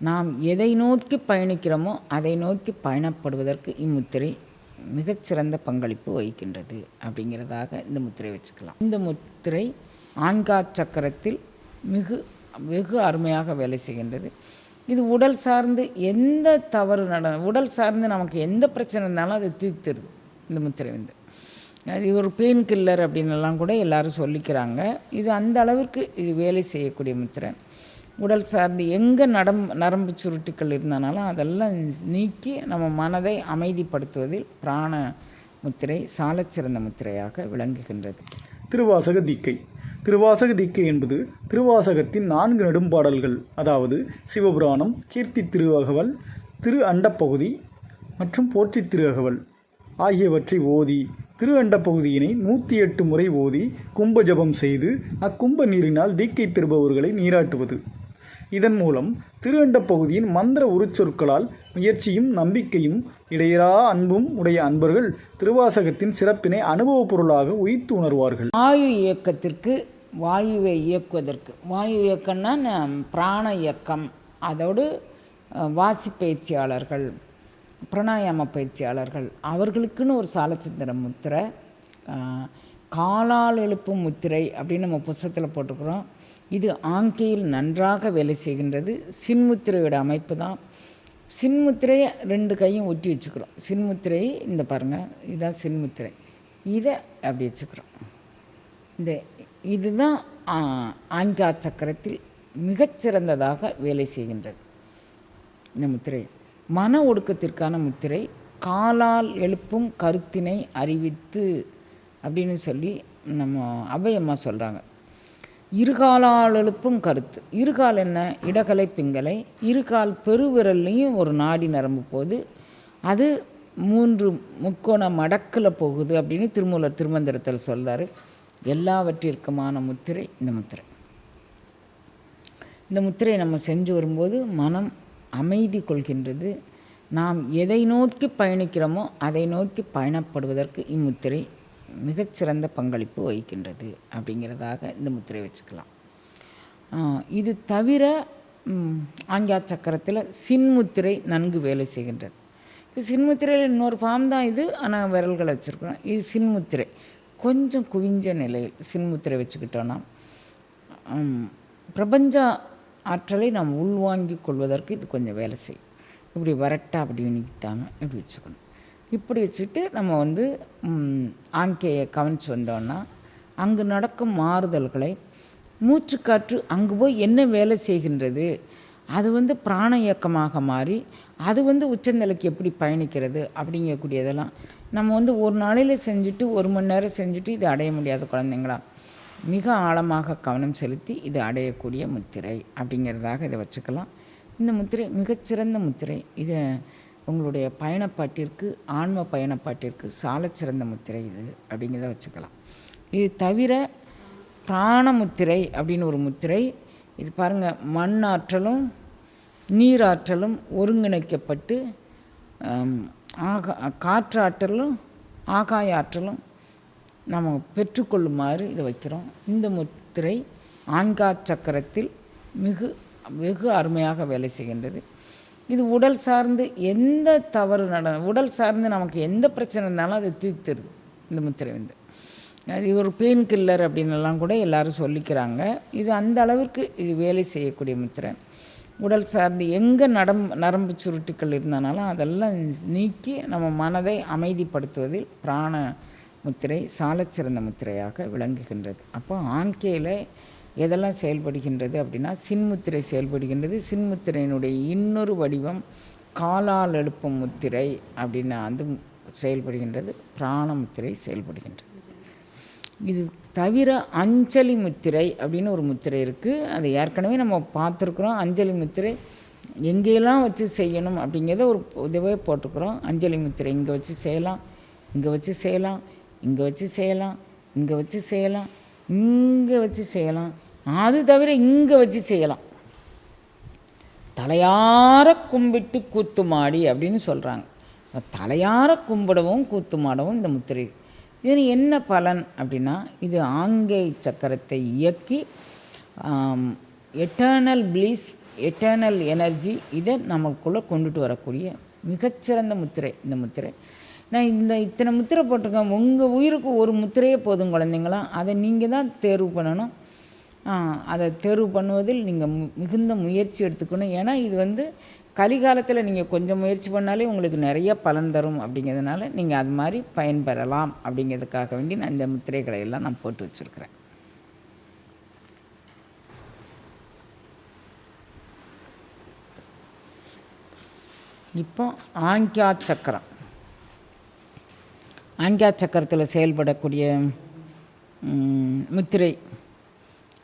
நாம் எதை நோக்கி பயணிக்கிறோமோ அதை நோக்கி பயணப்படுவதற்கு இம்முத்திரை மிகச்சிறந்த பங்களிப்பு வகிக்கின்றது அப்படிங்கிறதாக இந்த முத்திரை வச்சுக்கலாம். இந்த முத்திரை ஆண்கா சக்கரத்தில் வெகு அருமையாக வேலை செய்கின்றது. இது உடல் சார்ந்து எந்த தவறு உடல் சார்ந்து நமக்கு எந்த பிரச்சனை இருந்தாலும் அதை தீர்த்துருது இந்த முத்திரை அது ஒரு பெயின் கில்லர் அப்படின்லாம் கூட எல்லோரும் சொல்லிக்கிறாங்க. இது அந்த அளவிற்கு இது வேலை செய்யக்கூடிய முத்திரை. உடல் சார்ந்து எங்கே நரம்பு சுருட்டுக்கள் இருந்தனாலும் அதெல்லாம் நீக்கி நம்ம மனதை அமைதிப்படுத்துவதில் பிராண முத்திரை சாலச்சிறந்த முத்திரையாக விளங்குகின்றது. திருவாசக தீக்கை. திருவாசக தீக்கை என்பது திருவாசகத்தின் 4 நெடும்பாடல்கள், அதாவது சிவபுராணம், கீர்த்தி திருஅகவல், திரு அண்டப்பகுதி மற்றும் போற்றி திருஅகவல் ஆகியவற்றை ஓதி திரு அண்டப்பகுதியினை 108 முறை ஓதி கும்ப ஜபம் செய்து அக்கும்ப நீரினால் தீக்கை பெறுபவர்களை நீராட்டுவது. இதன் மூலம் திரு அண்டப்பகுதியின் மந்திர உருச்சொற்களால் முயற்சியும் நம்பிக்கையும் இடையரா அன்பும் உடைய அன்பர்கள் திருவாசகத்தின் சிறப்பினை அனுபவ பொருளாக உயிர்த்து உணர்வார்கள். வாயு இயக்கத்திற்கு வாயுவை இயக்குவதற்கு வாயு இயக்கம்னா பிராண இயக்கம், அதோடு வாசி பயிற்சியாளர்கள், பிராணாயாம பயிற்சியாளர்கள் அவர்களுக்குன்னு ஒரு சாலச்சித்திர முத்திரை, காலால் எழுப்பும் முத்திரை அப்படின்னு நம்ம புத்தகத்தில் போட்டுக்கிறோம். இது ஆங்கையில் நன்றாக வேலை செய்கின்றது. சின்முத்திரையோட அமைப்பு தான். சின்முத்திரையை 2 கையும் ஒட்டி வச்சுக்கிறோம். சின்முத்திரையை இந்த பாருங்கள், இதுதான் சின்முத்திரை, இதை அப்படி வச்சுக்கிறோம். இதுதான் ஆஞ்சா சக்கரத்தில் மிகச்சிறந்ததாக வேலை செய்கின்றது. இந்த முத்திரை மன ஒடுக்கத்திற்கான முத்திரை. காலால் எழுப்பும் கருத்தினை அறிவித்து அப்படின்னு சொல்லி நம்ம ஔவையம்மா சொல்கிறாங்க. இருகாலால் எழுப்பும் கருத்து. இருகால் என்ன? இடகலை பிங்கலை. இருகால் பெருவிரல்லையும் ஒரு நாடி நரம்பு போகுது, அது 3 முக்கோண மடக்கில் போகுது அப்படின்னு திருமூலர் திருமந்திரத்தில் சொல்கிறார். எல்லாவற்றிற்குமான முத்திரை இந்த முத்திரை. இந்த முத்திரையை நம்ம செஞ்சு வரும்போது மனம் அமைதி கொள்கின்றது. நாம் எதை நோக்கி பயணிக்கிறோமோ அதை நோக்கி பயணப்படுவதற்கு இம்முத்திரை மிகச்சிறந்த பங்களிப்பு வகிக்கின்றது அப்படிங்கிறதாக இந்த முத்திரை வச்சுக்கலாம். இது தவிர ஆஞ்சா சக்கரத்தில் சின்முத்திரை நன்கு வேலை செய்கின்றது. இப்போ சின்முத்திரையில் இன்னொரு ஃபார்ம் தான் இது, ஆனால் விரல்களை வச்சுருக்கிறோம். இது சின்முத்திரை கொஞ்சம் குவிஞ்ச நிலையில் சின்முத்திரை வச்சுக்கிட்டோன்னா பிரபஞ்ச ஆற்றலை நாம் உள்வாங்கி கொள்வதற்கு இது கொஞ்சம் வேலை செய்யும். இப்படி வரட்டா அப்படி நிற்காமல் இப்படி வச்சுக்கணும். இப்படி வச்சுட்டு நம்ம ஆங்கையை கவனித்து வந்தோன்னா அங்கு நடக்கும் மாறுதல்களை, மூச்சுக்காற்று அங்கே போய் என்ன வேலை செய்கின்றது, அது பிராண இயக்கமாக மாறி அது உச்சநிலைக்கு எப்படி பயணிக்கிறது அப்படிங்கக்கூடியதெல்லாம் நம்ம ஒரு நாளையில் செஞ்சுட்டு 1 மணி நேரம் செஞ்சுட்டு இது அடைய முடியாத குழந்தைங்களா மிக ஆழமாக கவனம் செலுத்தி இது அடையக்கூடிய முத்திரை அப்படிங்கிறதாக இதை வச்சுக்கலாம். இந்த முத்திரை மிகச்சிறந்த முத்திரை. இதை உங்களுடைய பயணப்பாட்டிற்கு, ஆன்ம பயணப்பாட்டிற்கு சாலச்சிறந்த முத்திரை இது அப்படிங்கிறத வச்சுக்கலாம். இது தவிர பிராணமுத்திரை அப்படின்னு ஒரு முத்திரை. இது பாருங்கள், மண் ஆற்றலும் நீராற்றலும் ஒருங்கிணைக்கப்பட்டு காற்றாற்றலும் ஆகாய ஆற்றலும் நம்ம பெற்றுக்கொள்ளுமாறு இதை வைக்கிறோம். இந்த முத்திரை ஆண்கா சக்கரத்தில் வெகு அருமையாக வேலை செய்கின்றது. இது உடல் சார்ந்து எந்த தவறு உடல் சார்ந்து நமக்கு எந்த பிரச்சனை இருந்தாலும் அதை தீர்த்துருது இந்த முத்திரை அது ஒரு பெயின் கில்லர் அப்படின்லாம் கூட எல்லோரும் சொல்லிக்கிறாங்க. இது அந்த அளவிற்கு இது வேலை செய்யக்கூடிய முத்திரை. உடல் சார்ந்து எங்கே நரம்பு சுருட்டுக்கள் இருந்தனாலும் அதெல்லாம் நீக்கி நம்ம மனதை அமைதிப்படுத்துவதில் பிராண முத்திரை சாலச்சிறந்த முத்திரையாக விளங்குகின்றது. அப்போ ஆண்கையில் எதெல்லாம் செயல்படுகின்றது அப்படின்னா சின்முத்திரை செயல்படுகின்றது. சின்முத்திரையினுடைய இன்னொரு வடிவம் காலால் எழுப்பும் முத்திரை அப்படின்னு அது செயல்படுகின்றது. பிராண முத்திரை செயல்படுகின்றது. இது தவிர அஞ்சலி முத்திரை அப்படின்னு ஒரு முத்திரை இருக்குது. அது ஏற்கனவே நம்ம பார்த்துருக்குறோம். அஞ்சலி முத்திரை எங்கேயெல்லாம் வச்சு செய்யணும் அப்படிங்கிறத ஒரு இதுவே போட்டுக்கிறோம். அஞ்சலி முத்திரை இங்கே வச்சு செய்யலாம், இங்கே வச்சு செய்யலாம், இங்கே வச்சு செய்யலாம், இங்கே வச்சு செய்யலாம், இங்கே வச்சு செய்யலாம், அது தவிர இங்கே வச்சு செய்யலாம். தலையார கும்பிட்டு கூத்துமாடி அப்படின்னு சொல்கிறாங்க. தலையார கும்பிடவும் கூத்துமாடவும் இந்த முத்திரை. இது என்ன பலன் அப்படின்னா, இது ஆங்கை சக்கரத்தை இயக்கி எட்டர்னல் பிளிஸ் எட்டர்னல் எனர்ஜி இதை நமக்குள்ளே கொண்டுட்டு வரக்கூடிய மிகச்சிறந்த முத்திரை இந்த முத்திரை. நான் இத்தனை முத்திரை போட்டிருக்கேன். உங்கள் உயிருக்கு ஒரு முத்திரையே போதும் குழந்தைங்களா. அதை நீங்கள் தான் தேர்வு பண்ணணும். அதை தேர்வு பண்ணுவதில் நீங்கள் மிகுந்த முயற்சி எடுத்துக்கணும். ஏன்னா இது கலிகாலத்தில் நீங்கள் கொஞ்சம் முயற்சி பண்ணாலே உங்களுக்கு நிறைய பலன் தரும். அப்படிங்கிறதுனால நீங்கள் அது மாதிரி பயன்பெறலாம் அப்படிங்கிறதுக்காக வேண்டி நான் இந்த முத்திரைகளை எல்லாம் நான் போட்டு வச்சுருக்கிறேன். இப்போ ஆங்க்யா சக்கரம். ஆங்க்யா சக்கரத்தில் செயல்படக்கூடிய முத்திரை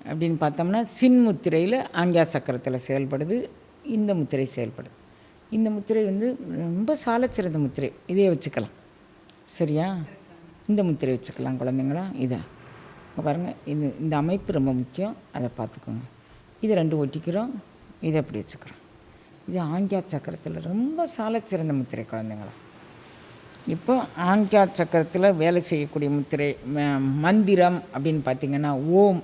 அப்படின்னு பார்த்தோம்னா சின்முத்திரையில் ஆங்க்யா சக்கரத்தில் செயல்படுது. இந்த முத்திரை செயல்படுது. இந்த முத்திரை ரொம்ப சாலச்சிறந்த முத்திரை. இதே வச்சுக்கலாம். சரியா? இந்த முத்திரை வச்சுக்கலாம் குழந்தைங்களா. இதை பாருங்கள். இந்த அமைப்பு ரொம்ப முக்கியம். அதை பார்த்துக்கோங்க. இது 2 ஒட்டிக்கிறோம். இதை அப்படி வச்சுக்கிறோம். இது ஆங்க்யா சக்கரத்தில் ரொம்ப சாலச்சிறந்த முத்திரை குழந்தைங்களா. இப்போ ஆங்க்யா சக்கரத்தில் வேலை செய்யக்கூடிய முத்திரை மந்திரம் அப்படின்னு பார்த்திங்கன்னா ஓம்.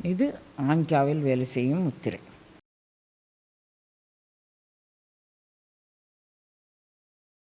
இது ஆங்க்யாவில் வேலை செய்யும் முத்திரை.